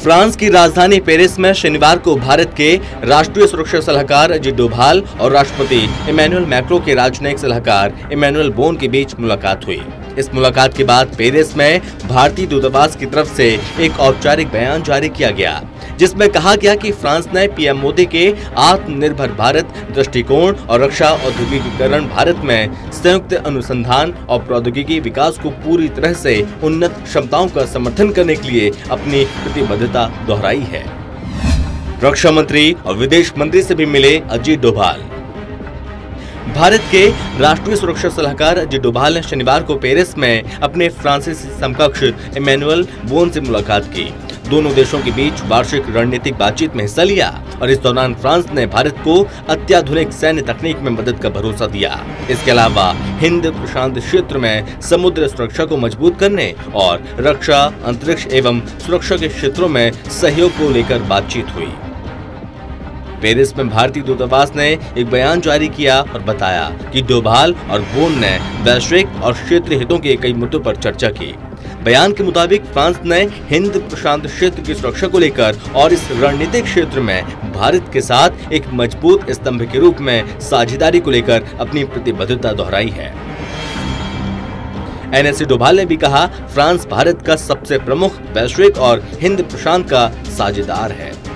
France की राजधानी Paris में शनिवार को भारत के राष्ट्रीय सुरक्षा सलाहकार अजीत डोभाल और राष्ट्रपति इमैनुअल मैक्रों के राजनयिक सलाहकार इमैनुअल बोन के बीच मुलाकात हुई। इस मुलाकात के बाद पेरिस में भारतीय दूतावास की तरफ से एक औपचारिक बयान जारी किया गया, जिसमें कहा गया कि फ्रांस ने पीएम मोदी के आत्मनिर्भर भारत दृष्टिकोण और रक्षा औद्योगिकीकरण भारत में संयुक्त अनुसंधान और प्रौद्योगिकी विकास को पूरी तरह से उन्नत क्षमताओं का समर्थन करने के लिए अपनी प्रतिबद्धता दोहराई है। रक्षा मंत्री और विदेश मंत्री से भी मिले अजीत डोभाल। भारत के राष्ट्रीय सुरक्षा सलाहकार अजीत डोभाल ने शनिवार को पेरिस में अपने फ्रांसीसी समकक्ष इमैनुअल बोन से मुलाकात की। दोनों देशों के बीच वार्षिक रणनीतिक बातचीत में हिस्सा लिया और इस दौरान फ्रांस ने भारत को अत्याधुनिक सैन्य तकनीक में मदद का भरोसा दिया। इसके अलावा हिंद प्रशांत क्षेत्र में समुद्र सुरक्षा को मजबूत करने और रक्षा, अंतरिक्ष एवं सुरक्षा के क्षेत्रों में सहयोग को लेकर बातचीत हुई। पेरिस में भारतीय दूतावास ने एक बयान जारी किया और बताया कि डोभाल और बोन ने वैश्विक और क्षेत्रीय हितों के कई मुद्दों पर चर्चा की। बयान के मुताबिक फ्रांस ने हिंद प्रशांत क्षेत्र की सुरक्षा को लेकर और इस रणनीतिक क्षेत्र में भारत के साथ एक मजबूत स्तंभ के रूप में साझेदारी को लेकर अपनी प्रतिबद्धता दोहराई है। एनएससी डोभाल ने भी कहा, फ्रांस भारत का सबसे प्रमुख वैश्विक और हिंद प्रशांत का साझेदार है।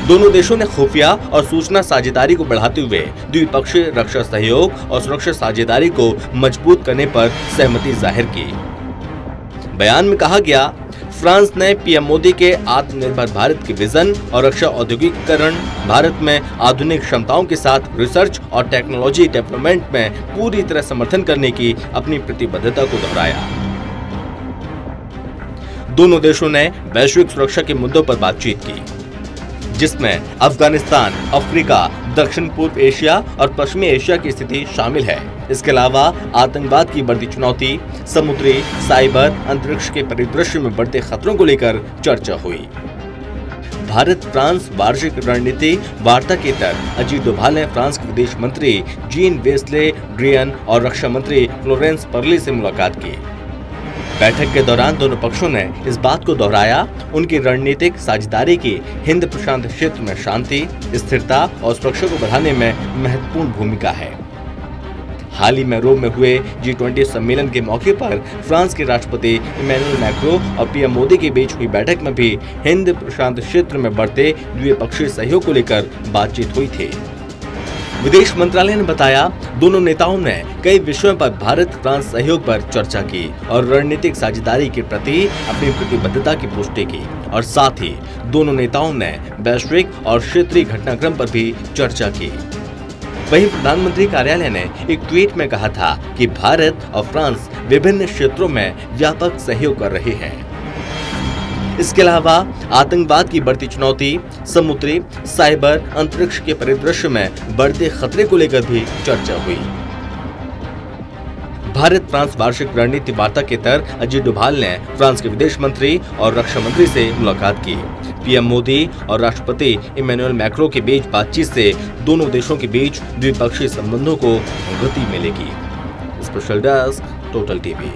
दोनों देशों ने खुफिया और सूचना साझेदारी को बढ़ाते हुए द्विपक्षीय रक्षा सहयोग और सुरक्षा साझेदारी को मजबूत करने पर सहमति जाहिर की। बयान में कहा गया, फ्रांस ने पीएम मोदी के आत्मनिर्भर भारत के विजन और रक्षा औद्योगिकीकरण भारत में आधुनिक क्षमताओं के साथ रिसर्च और टेक्नोलॉजी डेवलपमेंट में पूरी तरह समर्थन करने की अपनी प्रतिबद्धता को दोहराया। दोनों देशों ने वैश्विक सुरक्षा के मुद्दों पर बातचीत की, जिसमें अफगानिस्तान, अफ्रीका, दक्षिण पूर्व एशिया और पश्चिमी एशिया की स्थिति शामिल है। इसके अलावा आतंकवाद की बढ़ती चुनौती, समुद्री, साइबर, अंतरिक्ष के परिदृश्य में बढ़ते खतरों को लेकर चर्चा हुई। भारत फ्रांस वार्षिक रणनीति वार्ता के तहत अजीत डोभाल ने फ्रांस के विदेश मंत्री जीन-वेस ले ड्रियन और रक्षा मंत्री फ्लोरेंस पर्ली से मुलाकात की। बैठक के दौरान दोनों पक्षों ने इस बात को दोहराया, उनकी रणनीतिक साझेदारी की हिंद प्रशांत क्षेत्र में शांति, स्थिरता और सुरक्षा को बढ़ाने में महत्वपूर्ण भूमिका है। हाल ही में रोम में हुए G20 सम्मेलन के मौके पर फ्रांस के राष्ट्रपति इमैनुअल मैक्रों और पीएम मोदी के बीच हुई बैठक में भी हिंद प्रशांत क्षेत्र में बढ़ते द्विपक्षीय सहयोग को लेकर बातचीत हुई थी। विदेश मंत्रालय ने बताया, दोनों नेताओं ने कई विषयों पर भारत फ्रांस सहयोग पर चर्चा की और रणनीतिक साझेदारी के प्रति अपनी प्रतिबद्धता की पुष्टि की और साथ ही दोनों नेताओं ने वैश्विक और क्षेत्रीय घटनाक्रम पर भी चर्चा की। वहीं प्रधानमंत्री कार्यालय ने एक ट्वीट में कहा था कि भारत और फ्रांस विभिन्न क्षेत्रों में व्यापक सहयोग कर रहे हैं। इसके अलावा आतंकवाद की बढ़ती चुनौती, समुद्री, साइबर, अंतरिक्ष के परिदृश्य में बढ़ते खतरे को लेकर भी चर्चा हुई। भारत फ्रांस वार्षिक रणनीति वार्ता के तहत अजीत डोभाल ने फ्रांस के विदेश मंत्री और रक्षा मंत्री से मुलाकात की। पीएम मोदी और राष्ट्रपति इमैनुअल मैक्रों के बीच बातचीत से दोनों देशों के बीच द्विपक्षीय संबंधों को गति मिलेगी। Special desk, total TV.